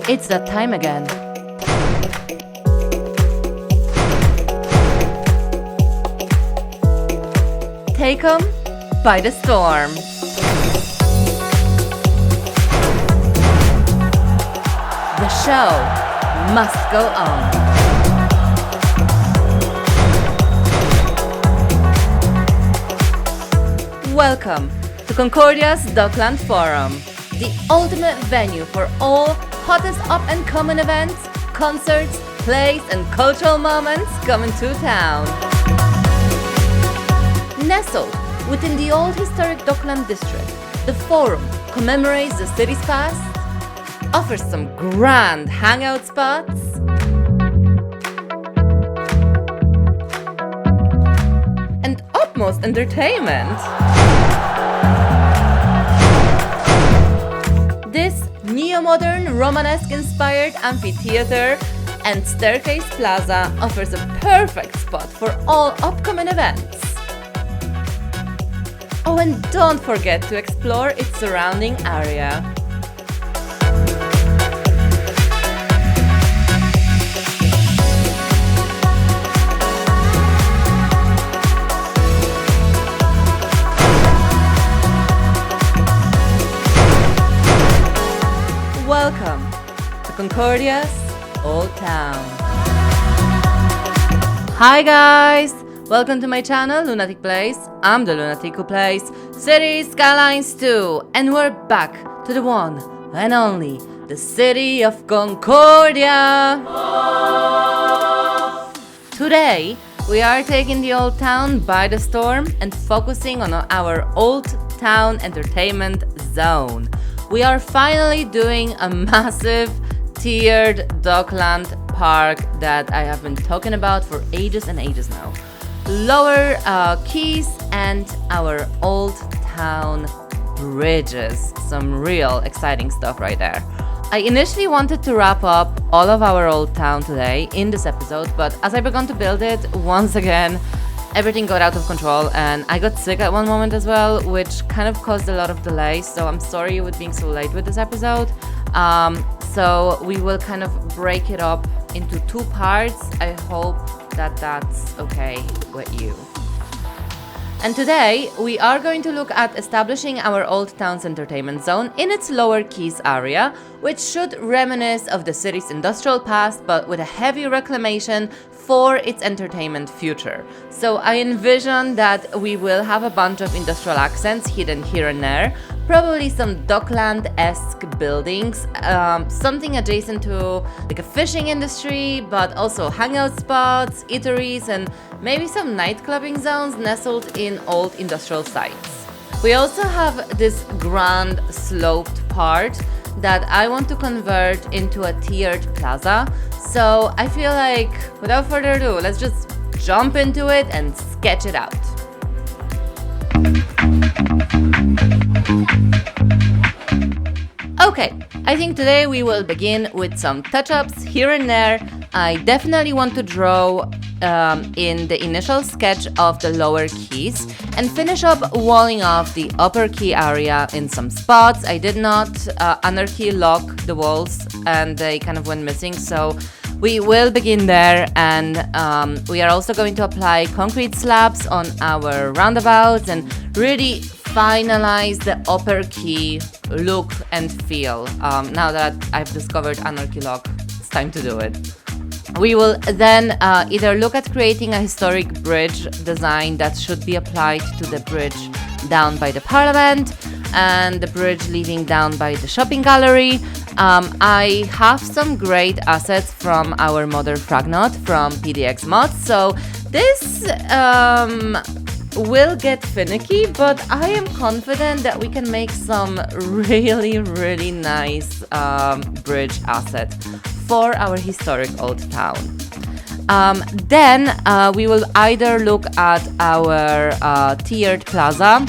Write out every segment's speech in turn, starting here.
It's that time again. Take 'em by the storm. The show must go on. Welcome to Concordia's Dockland Forum, the ultimate venue for all hottest up-and-coming events, concerts, plays and cultural moments coming to town. Nestled within the old historic Dockland district, the Forum commemorates the city's past, offers some grand hangout spots, and utmost entertainment. This neo-modern, Romanesque-inspired amphitheatre and staircase plaza offers a perfect spot for all upcoming events. Oh, and don't forget to explore its surrounding area. Welcome to Concordia's Old Town. Hi guys! Welcome to my channel, Lunatic Plays. I'm the Lunatic who plays Cities, Skylines 2, and we're back to the one and only, the city of Concordia. Today, we are taking the old town by the storm and focusing on our old town entertainment zone. We are finally doing a massive tiered Dockland park that I have been talking about for ages and ages now. Lower Quays and our old town bridges. Some real exciting stuff right there. I initially wanted to wrap up all of our old town today in this episode, but as I began to build it, once again, everything got out of control and I got sick at one moment as well, which kind of caused a lot of delays, so I'm sorry with being so late with this episode. So we will kind of break it up into two parts. I hope that that's okay with you. And today we are going to look at establishing our old town's entertainment zone in its Lower Quays area, which should reminisce of the city's industrial past but with a heavy reclamation for its entertainment future. So I envision that we will have a bunch of industrial accents hidden here and there, probably some Dockland-esque buildings, something adjacent to like a fishing industry, but also hangout spots, eateries, and maybe some nightclubbing zones nestled in old industrial sites. We also have this grand sloped part that I want to convert into a tiered plaza. So I feel like, without further ado, let's just jump into it and sketch it out. Okay, I think today we will begin with some touch-ups here and there. I definitely want to draw in the initial sketch of the Lower Quays and finish up walling off the Upper Quay area in some spots. I did not anarchy lock the walls and they kind of went missing, so we will begin there, and we are also going to apply concrete slabs on our roundabouts and really finalize the Upper Quay look and feel. Now that I've discovered anarchy lock, it's time to do it. We will then either look at creating a historic bridge design that should be applied to the bridge down by the Parliament and the bridge leading down by the shopping gallery. I have some great assets from our modder Fragnot from PDX Mods, so this will get finicky, but I am confident that we can make some really nice bridge asset for our historic old town. Then we will either look at our tiered plaza.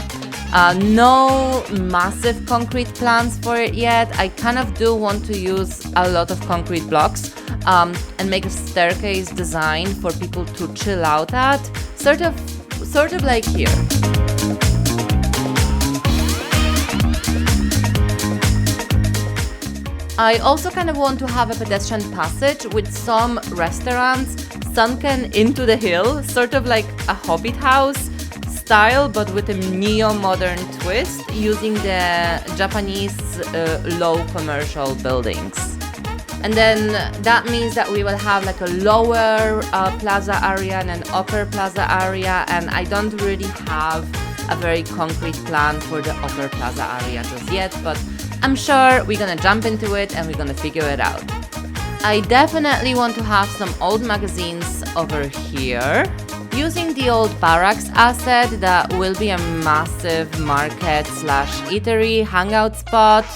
No massive concrete plans for it yet. I kind of do want to use a lot of concrete blocks and make a staircase design for people to chill out at, sort of like here. I also kind of want to have a pedestrian passage with some restaurants sunken into the hill, sort of like a hobbit house style, but with a neo-modern twist using the Japanese low commercial buildings. And then that means that we will have like a lower plaza area and an upper plaza area, and I don't really have a very concrete plan for the upper plaza area just yet, but I'm sure we're gonna jump into it and we're gonna figure it out. I definitely want to have some old magazines over here. Using the old barracks asset, that will be a massive market slash eatery hangout spot.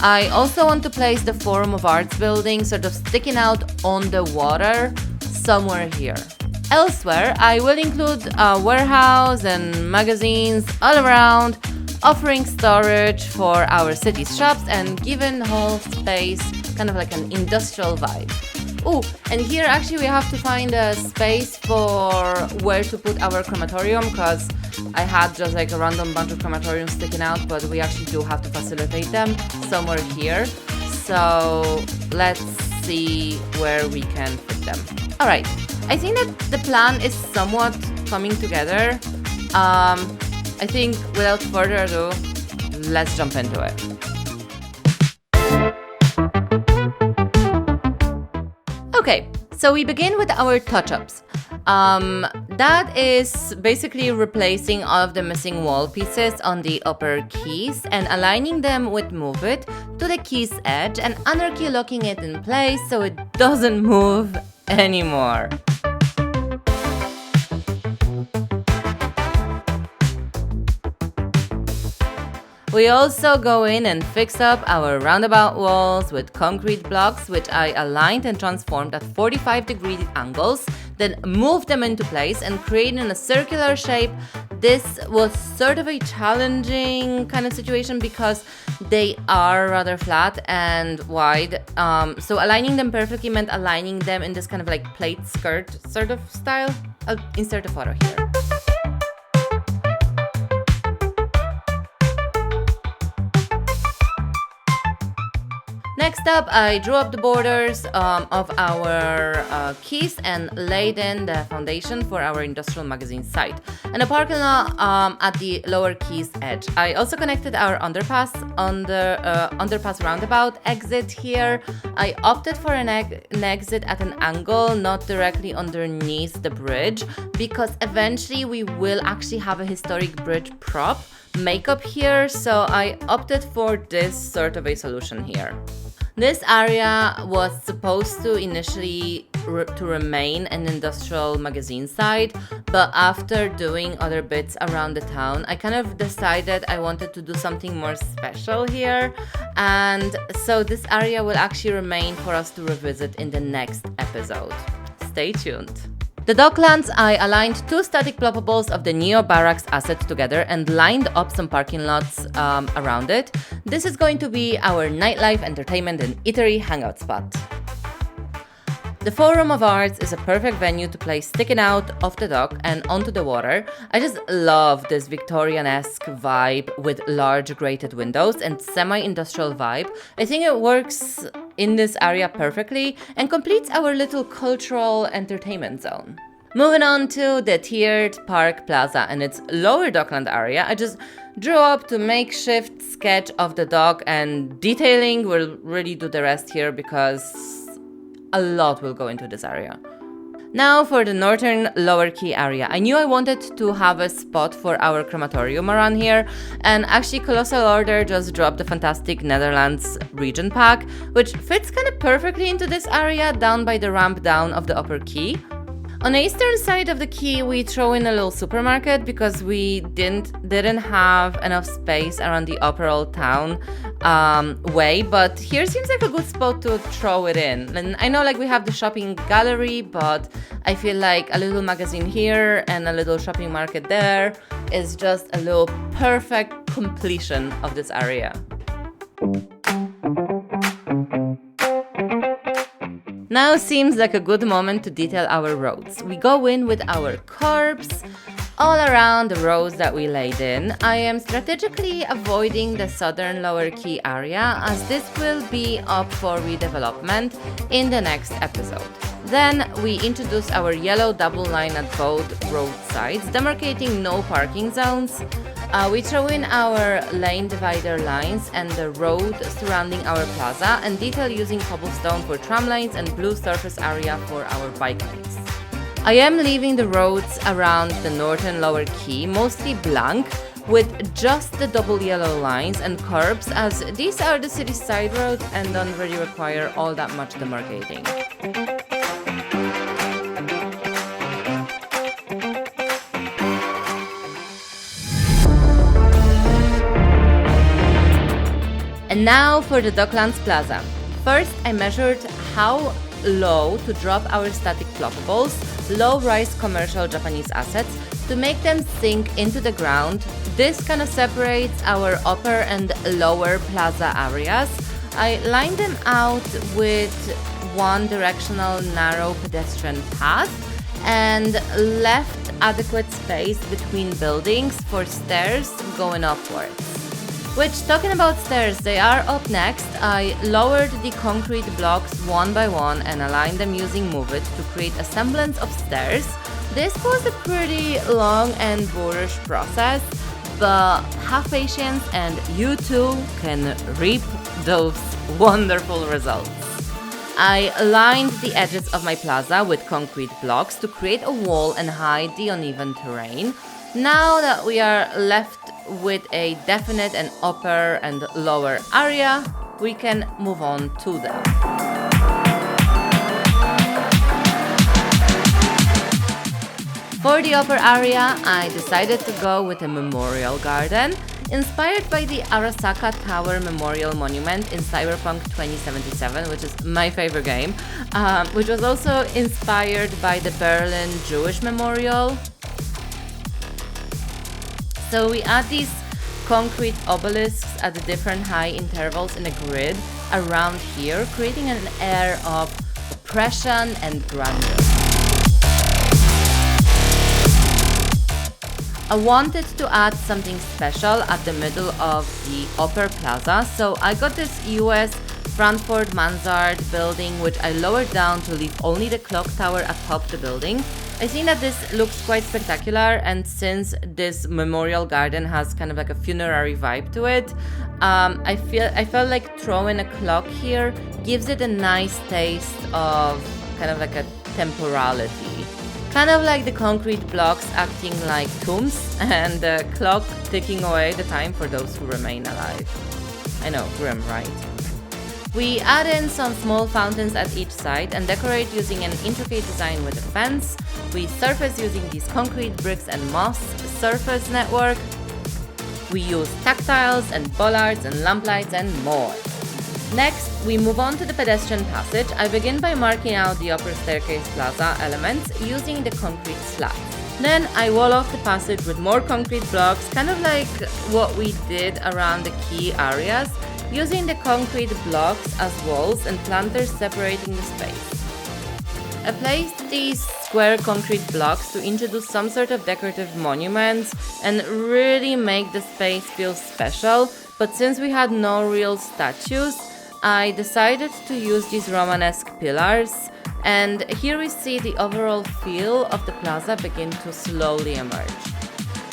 I also want to place the Forum of Arts building sort of sticking out on the water somewhere here. Elsewhere, I will include a warehouse and magazines all around, offering storage for our city's shops and giving the whole space kind of like an industrial vibe. Oh, and here actually we have to find a space for where to put our crematorium, because I had just like a random bunch of crematoriums sticking out, but we actually do have to facilitate them somewhere here. So let's see where we can put them. All right, I think that the plan is somewhat coming together. I think without further ado, let's jump into it. Okay, so we begin with our touch-ups. That is basically replacing all of the missing wall pieces on the upper keys and aligning them with Move It to the key's edge and anarchy locking it in place so it doesn't move anymore. We also go in and fix up our roundabout walls with concrete blocks, which I aligned and transformed at 45-degree angles, then moved them into place and created a circular shape. This was sort of a challenging kind of situation because they are rather flat and wide. So aligning them perfectly meant aligning them in this kind of like plate skirt sort of style. I'll insert a photo here. Next up, I drew up the borders of our keys and laid in the foundation for our industrial magazine site and a parking lot at the Lower Quays edge. I also connected our underpass on the underpass roundabout exit here. I opted for an exit at an angle, not directly underneath the bridge, because eventually we will actually have a historic bridge prop makeup here, so I opted for this sort of a solution here. This area was supposed to initially to remain an industrial magazine site, but after doing other bits around the town, I kind of decided I wanted to do something more special here, and so this area will actually remain for us to revisit in the next episode. Stay tuned. The docklands, I aligned two static ploppables of the Neo Barracks asset together and lined up some parking lots around it. This is going to be our nightlife, entertainment and eatery hangout spot. The Forum of Arts is a perfect venue to place sticking out of the dock and onto the water. I just love this Victorian-esque vibe with large grated windows and semi-industrial vibe. I think it works in this area perfectly and completes our little cultural entertainment zone. Moving on to the tiered Park Plaza and its lower dockland area, I just drew up the makeshift sketch of the dock, and detailing will really do the rest here because a lot will go into this area. Now for the northern Lower Quay area. I knew I wanted to have a spot for our crematorium around here, and actually Colossal Order just dropped the fantastic Netherlands region pack, which fits kind of perfectly into this area down by the ramp down of the upper quay. On the eastern side of the quay, we throw in a little supermarket because we didn't have enough space around the upper old town way, but here seems like a good spot to throw it in. And I know like we have the shopping gallery, but I feel like a little magazine here and a little shopping market there is just a little perfect completion of this area. Now seems like a good moment to detail our roads. We go in with our curbs, All around the roads that we laid in, I am strategically avoiding the southern Lower Quay area as this will be up for redevelopment in the next episode. Then we introduce our yellow double line at both road sides, demarcating no parking zones. We throw in our lane divider lines and the road surrounding our plaza, and detail using cobblestone for tram lanes and blue surface area for our bike lanes. I am leaving the roads around the northern Lower Quay mostly blank, with just the double yellow lines and curbs, as these are the city's side roads and don't really require all that much demarcating. And now for the Docklands Plaza. First, I measured how low to drop our static floppables, low-rise commercial Japanese assets, to make them sink into the ground. This kind of separates our upper and lower plaza areas. I lined them out with one directional narrow pedestrian path and left adequate space between buildings for stairs going upwards. Which, talking about stairs, they are up next. I lowered the concrete blocks one by one and aligned them using Move It to create a semblance of stairs. This was a pretty long and boorish process, but have patience and you too can reap those wonderful results. I aligned the edges of my plaza with concrete blocks to create a wall and hide the uneven terrain. Now that we are left with a definite and upper and lower area, we can move on to them. For the upper area, I decided to go with a memorial garden inspired by the Arasaka Tower Memorial Monument in Cyberpunk 2077, which is my favorite game, which was also inspired by the Berlin Jewish Memorial. So we add these concrete obelisks at the different high intervals in a grid around here, creating an air of oppression and grandeur. I wanted to add something special at the middle of the upper plaza, so I got this US Frankfurt mansard building, which I lowered down to leave only the clock tower atop the building. I think that this looks quite spectacular, and since this memorial garden has kind of like a funerary vibe to it, I felt like throwing a clock here gives it a nice taste of kind of like a temporality. Kind of like the concrete blocks acting like tombs and the clock ticking away the time for those who remain alive. I know, grim, right? We add in some small fountains at each side and decorate using an intricate design with a fence. We surface using these concrete bricks and moss surface network. We use tactiles and bollards and lamplights and more. Next, we move on to the pedestrian passage. I begin by marking out the upper staircase plaza elements using the concrete slabs. Then I wall off the passage with more concrete blocks, kind of like what we did around the key areas, using the concrete blocks as walls and planters separating the space. I placed these square concrete blocks to introduce some sort of decorative monuments and really make the space feel special, but since we had no real statues, I decided to use these Romanesque pillars, and here we see the overall feel of the plaza begin to slowly emerge.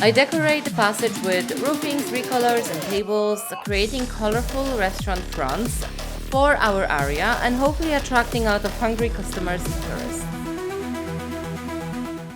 I decorate the passage with roofings, recolors and tables, creating colorful restaurant fronts for our area and hopefully attracting a lot of hungry customers and tourists.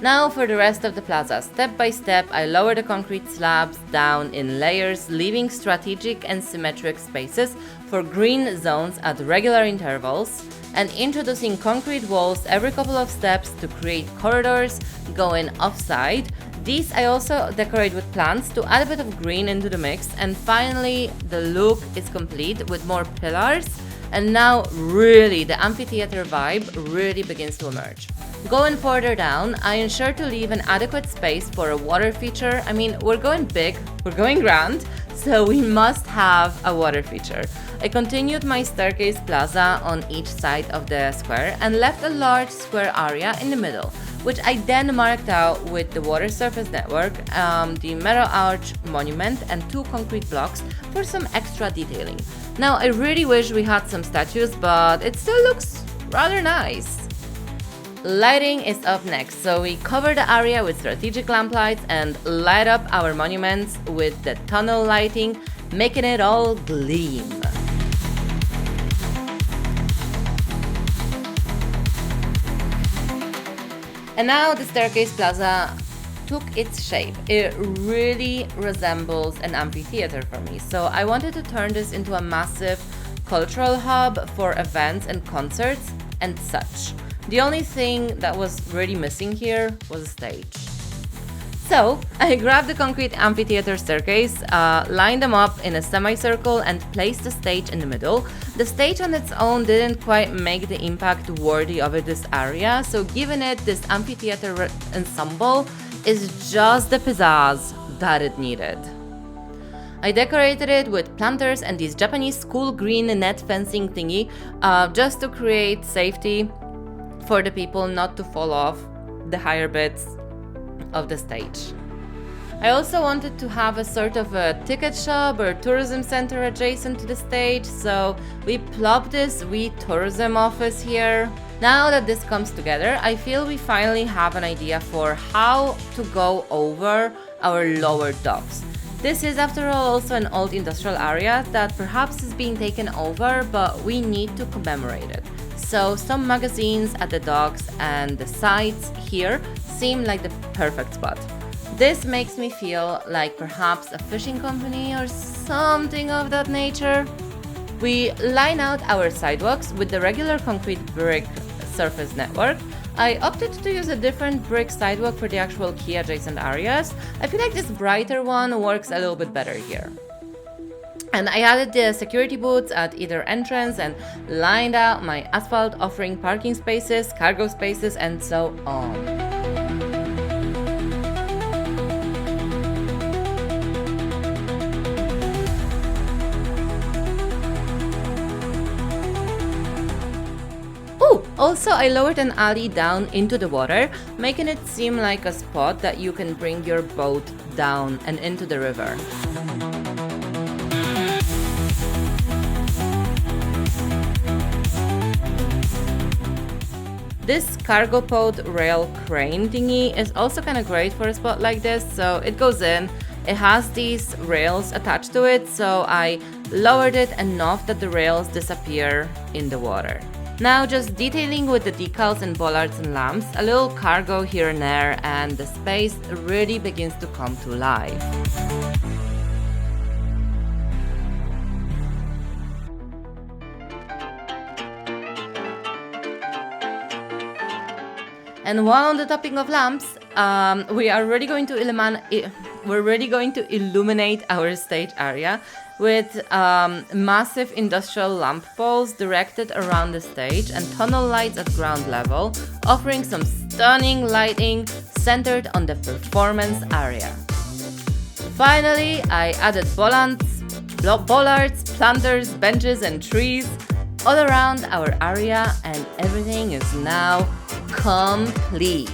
Now for the rest of the plaza. Step by step, I lower the concrete slabs down in layers, leaving strategic and symmetric spaces for green zones at regular intervals, and introducing concrete walls every couple of steps to create corridors going offside. These I also decorate with plants to add a bit of green into the mix, and finally the look is complete with more pillars, and now really the amphitheater vibe really begins to emerge. Going further down, I ensure to leave an adequate space for a water feature. I mean, we're going big, we're going grand, so we must have a water feature. I continued my staircase plaza on each side of the square and left a large square area in the middle, which I then marked out with the water surface network, the metal arch monument, and 2 concrete blocks for some extra detailing. Now, I really wish we had some statues, but it still looks rather nice. Lighting is up next, so we cover the area with strategic lamp lights and light up our monuments with the tunnel lighting, making it all gleam. And now the staircase plaza took its shape. It really resembles an amphitheater for me, so I wanted to turn this into a massive cultural hub for events and concerts and such. The only thing that was really missing here was a stage. So I grabbed the concrete amphitheater staircase, lined them up in a semicircle and placed the stage in the middle. The stage on its own didn't quite make the impact worthy of this area, so giving it this amphitheater ensemble is just the pizzazz that it needed. I decorated it with planters and this Japanese cool green net fencing thingy, just to create safety for the people not to fall off the higher bits of the stage. I also wanted to have a sort of a ticket shop or tourism center adjacent to the stage, so we plopped this wee tourism office here. Now that this comes together, I feel we finally have an idea for how to go over our lower docks. This is, after all, also an old industrial area that perhaps is being taken over, but we need to commemorate it. So some magazines at the docks and the sites here seem like the perfect spot. This makes me feel like perhaps a fishing company or something of that nature. We line out our sidewalks with the regular concrete brick surface network. I opted to use a different brick sidewalk for the actual key adjacent areas. I feel like this brighter one works a little bit better here. And I added the security booths at either entrance and lined out my asphalt, offering parking spaces, cargo spaces, and so on. Also, I lowered an alley down into the water, making it seem like a spot that you can bring your boat down and into the river. This cargo pod rail crane thingy is also kind of great for a spot like this, so it goes in. It has these rails attached to it, so I lowered it enough that the rails disappear in the water. Now just detailing with the decals and bollards and lamps, a little cargo here and there, and the space really begins to come to life. And while on the topic of lamps, we're really going to illuminate our stage area with massive industrial lamp poles directed around the stage and tunnel lights at ground level, offering some stunning lighting centered on the performance area. Finally, I added bollards, planters, benches and trees all around our area, and everything is now complete.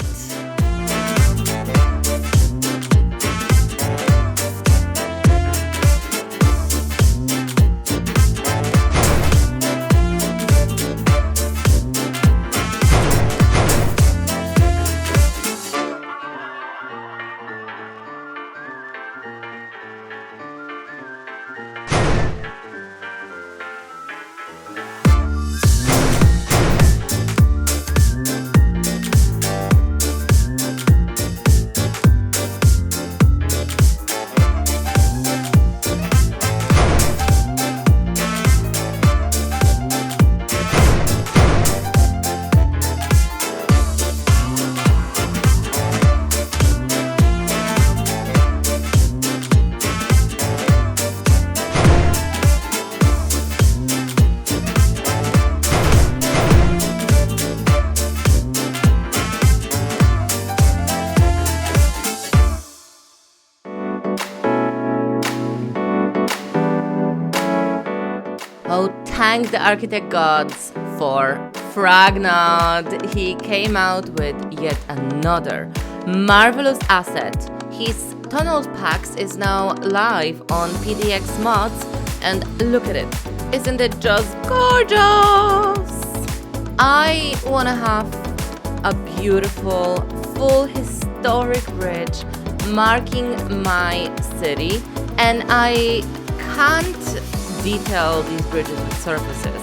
Oh, thank the architect gods for Fragnard, he came out with yet another marvelous asset. His tunnel packs is now live on PDX mods, and look at it. Isn't it just gorgeous? I want to have a beautiful, full historic bridge marking my city, and I can't detail these bridges with surfaces,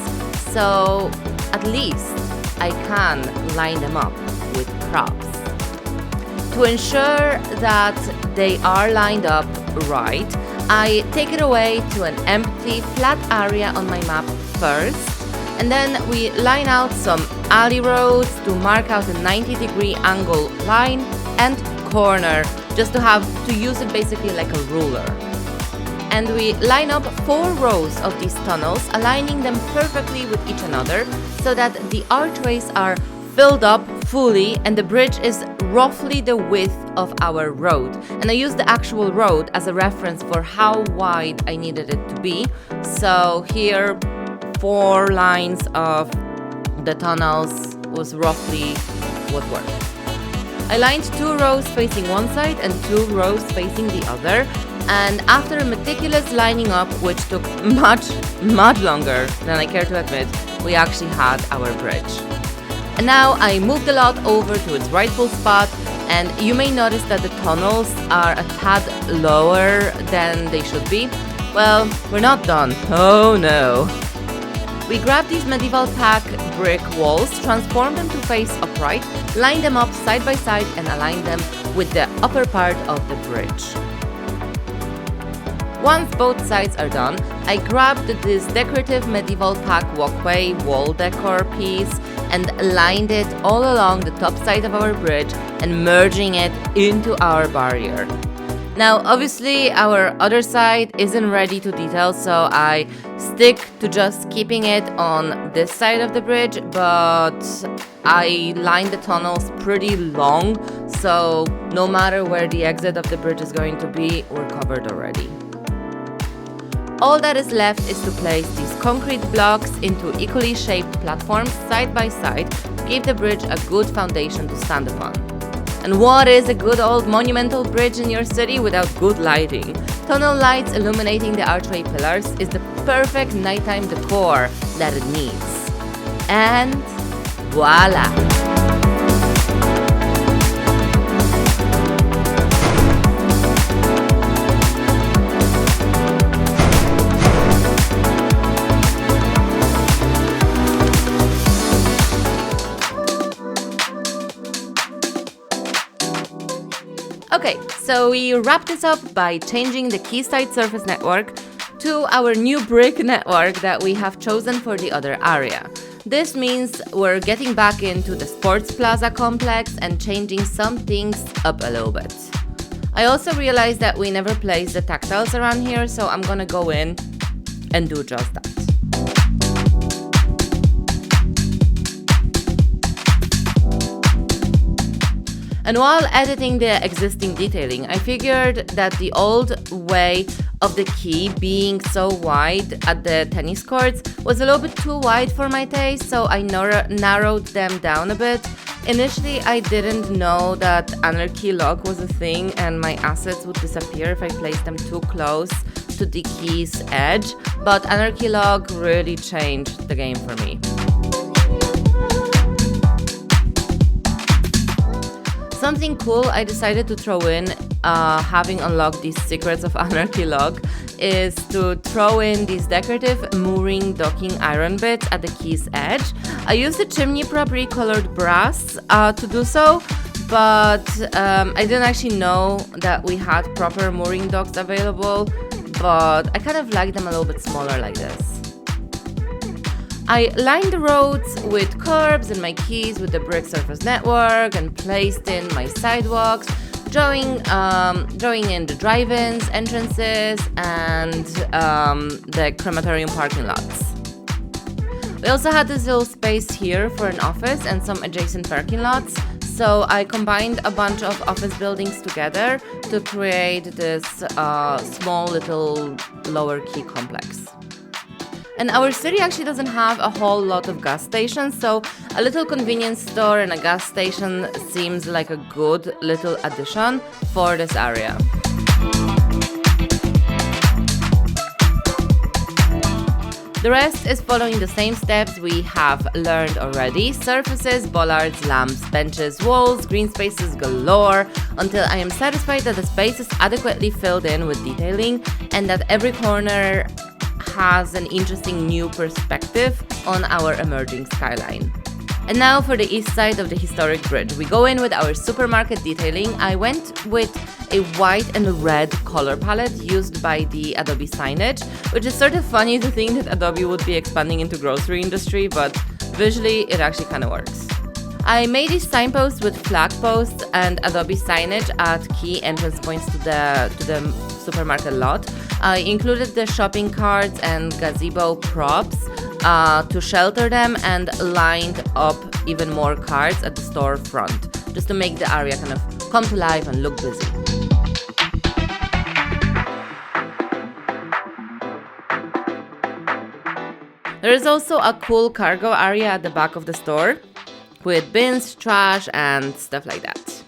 so at least I can line them up with props. To ensure that they are lined up right, I take it away to an empty flat area on my map first, and then we line out some alley roads to mark out a 90-degree angle line and corner, just to use it basically like a ruler. And we line up 4 rows of these tunnels, aligning them perfectly with each another so that the archways are filled up fully and the bridge is roughly the width of our road. And I used the actual road as a reference for how wide I needed it to be. So here, 4 lines of the tunnels was roughly what worked. I lined 2 rows facing one side and 2 rows facing the other. And after a meticulous lining up, which took much longer than I care to admit, we actually had our bridge. And now I moved the lot over to its rightful spot, and you may notice that the tunnels are a tad lower than they should be. Well, we're not done. Oh no. We grabbed these medieval pack brick walls, transformed them to face upright, lined them up side by side, and aligned them with the upper part of the bridge. Once both sides are done, I grabbed this decorative medieval pack walkway wall decor piece and lined it all along the top side of our bridge and merging it into our barrier. Now, obviously, our other side isn't ready to detail, so I stick to just keeping it on this side of the bridge, but I lined the tunnels pretty long, so no matter where the exit of the bridge is going to be, we're covered already. All that is left is to place these concrete blocks into equally shaped platforms side by side to give the bridge a good foundation to stand upon. And what is a good old monumental bridge in your city without good lighting? Tunnel lights illuminating the archway pillars is the perfect nighttime decor that it needs. And voila! Okay, so we wrap this up by changing the quayside surface network to our new brick network that we have chosen for the other area. This means we're getting back into the sports plaza complex and changing some things up a little bit. I also realized that we never placed the tactiles around here, so I'm gonna go in and do just that. And while editing the existing detailing, I figured that the old way of the quay being so wide at the tennis courts was a little bit too wide for my taste, so I narrowed them down a bit. Initially, I didn't know that anarchy log was a thing and my assets would disappear if I placed them too close to the quay's edge, but anarchy log really changed the game for me. Something cool I decided to throw in, having unlocked these secrets of Anarchy Log, is to throw in these decorative mooring docking iron bits at the quay's edge. I used the chimney prop recolored brass to do so, but I didn't actually know that we had proper mooring docks available, but I kind of like them a little bit smaller like this. I lined the roads with curbs and my quays with the brick surface network and placed in my sidewalks, drawing in the drive-ins, entrances, and the crematorium parking lots. We also had this little space here for an office and some adjacent parking lots, so I combined a bunch of office buildings together to create this small little Lower Quay complex. And our city actually doesn't have a whole lot of gas stations, so a little convenience store and a gas station seems like a good little addition for this area. The rest is following the same steps we have learned already: surfaces, bollards, lamps, benches, walls, green spaces galore, until I am satisfied that the space is adequately filled in with detailing and that every corner has an interesting new perspective on our emerging skyline. And now for the east side of the historic bridge. We go in with our supermarket detailing. I went with a white and red color palette used by the Adobe signage, which is sort of funny to think that Adobe would be expanding into grocery industry, but visually it actually kind of works. I made these signposts with flag posts and Adobe signage at key entrance points to the supermarket lot. I included the shopping carts and gazebo props to shelter them, and lined up even more carts at the store front, just to make the area kind of come to life and look busy. There is also a cool cargo area at the back of the store with bins, trash, and stuff like that.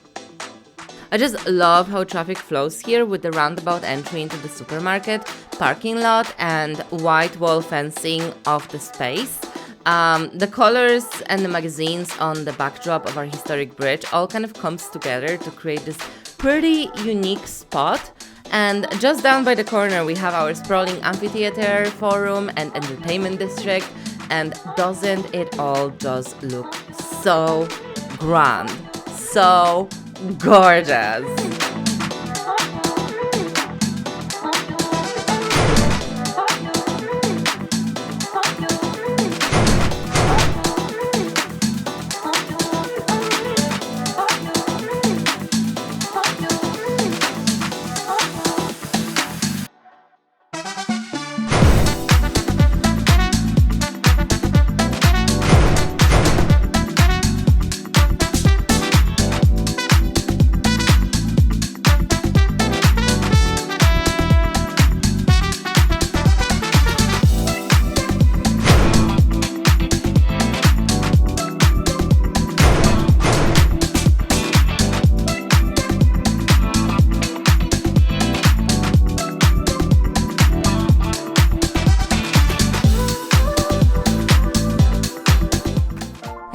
I just love how traffic flows here with the roundabout entry into the supermarket, parking lot, and white wall fencing of the space. The colors and the magazines on the backdrop of our historic bridge all kind of comes together to create this pretty unique spot. And just down by the corner we have our sprawling amphitheater, forum, and entertainment district. And doesn't it all just look so grand, so gorgeous?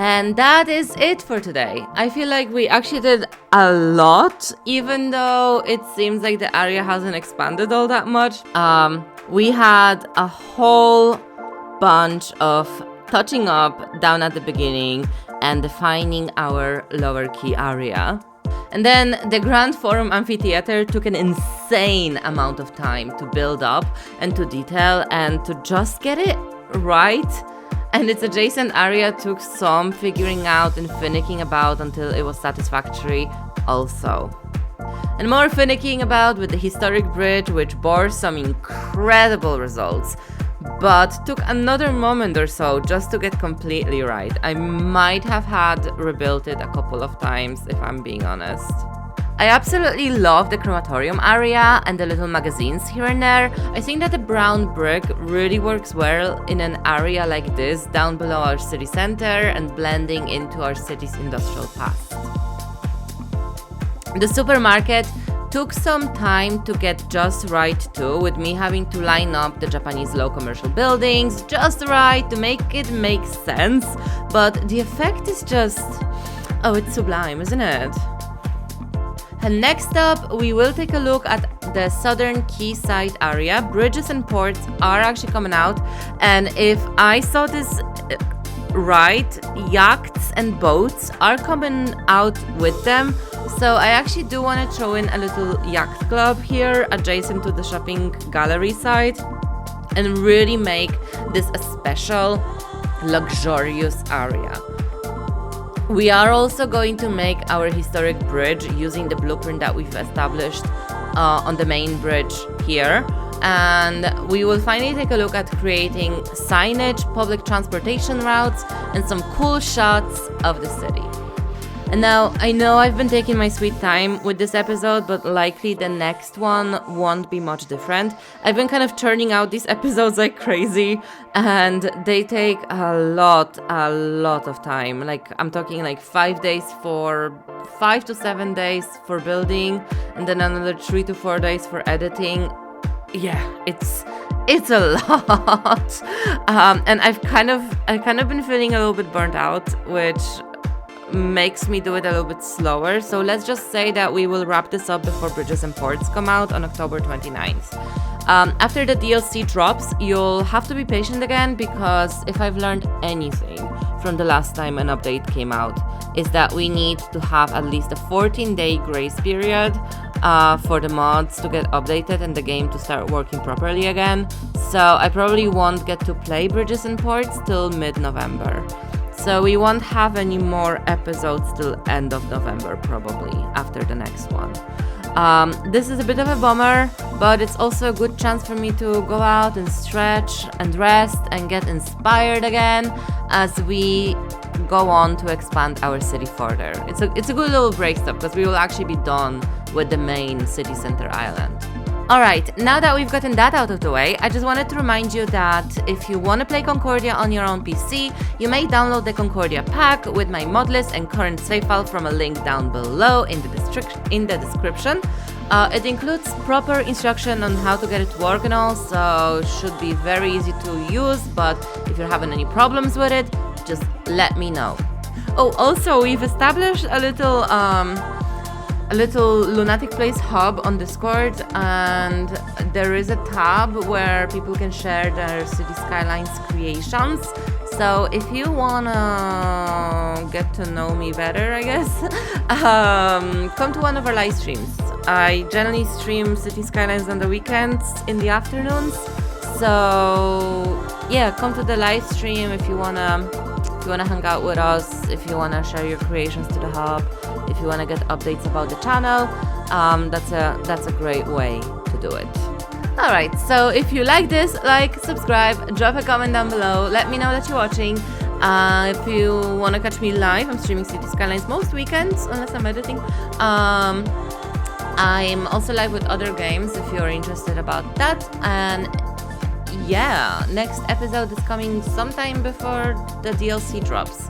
And that is it for today. I feel like we actually did a lot, even though it seems like the area hasn't expanded all that much. We had a whole bunch of touching up down at the beginning and defining our Lower Quay area. And then the Grand Forum Amphitheatre took an insane amount of time to build up and to detail and to just get it right. And its adjacent area took some figuring out and finicking about until it was satisfactory also. And more finicking about with the historic bridge, which bore some incredible results, but took another moment or so just to get completely right. I might have had rebuilt it a couple of times if I'm being honest. I absolutely love the crematorium area and the little magazines here and there. I think that the brown brick really works well in an area like this, down below our city center and blending into our city's industrial past. The supermarket took some time to get just right too, with me having to line up the Japanese low commercial buildings just right to make it make sense. But the effect is just, oh, it's sublime, isn't it? And next up, we will take a look at the southern quayside area. Bridges and ports are actually coming out, and if I saw this right, yachts and boats are coming out with them. So I actually do want to throw in a little yacht club here adjacent to the shopping gallery side and really make this a special, luxurious area. We are also going to make our historic bridge using the blueprint that we've established on the main bridge here. And we will finally take a look at creating signage, public transportation routes, and some cool shots of the city. And now, I know I've been taking my sweet time with this episode, but likely the next one won't be much different. I've been kind of churning out these episodes like crazy, and they take a lot of time. Like, I'm talking like 5 to 7 days for building, and then another 3 to 4 days for editing. Yeah, it's a lot. And I've kind of been feeling a little bit burnt out, which makes me do it a little bit slower. So let's just say that we will wrap this up before Bridges and Ports come out on October 29th. After the DLC drops, you'll have to be patient again, because if I've learned anything from the last time an update came out, is that we need to have at least a 14-day grace period for the mods to get updated and the game to start working properly again. So I probably won't get to play Bridges and Ports till mid-November. So we won't have any more episodes till end of November, probably, after the next one. This is a bit of a bummer, but it's also a good chance for me to go out and stretch and rest and get inspired again as we go on to expand our city further. It's a good little break stop, because we will actually be done with the main city center island. Alright, now that we've gotten that out of the way, I just wanted to remind you that if you want to play Concordia on your own PC, you may download the Concordia pack with my mod list and current save file from a link down below in the description. It includes proper instruction on how to get it to work and all, so should be very easy to use, but if you're having any problems with it, just let me know. Oh, also, we've established a little Lunatic Place hub on Discord, and there is a tab where people can share their City Skylines creations. So if you wanna get to know me better, I guess, come to one of our live streams. I generally stream City Skylines on the weekends in the afternoons. So yeah, come to the live stream if you wanna hang out with us, if you wanna share your creations to the hub, if you wanna get updates about the channel. That's a great way to do it. Alright, so if you like this, subscribe, drop a comment down below, let me know that you're watching. If you wanna catch me live, I'm streaming City Skylines most weekends, unless I'm editing. I'm also live with other games if you're interested about that. And yeah, next episode is coming sometime before the DLC drops.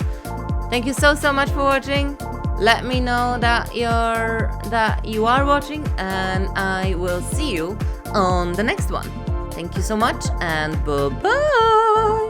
Thank you so much for watching. Let me know that you are watching, and I will see you on the next one. Thank you so much, and bye-bye!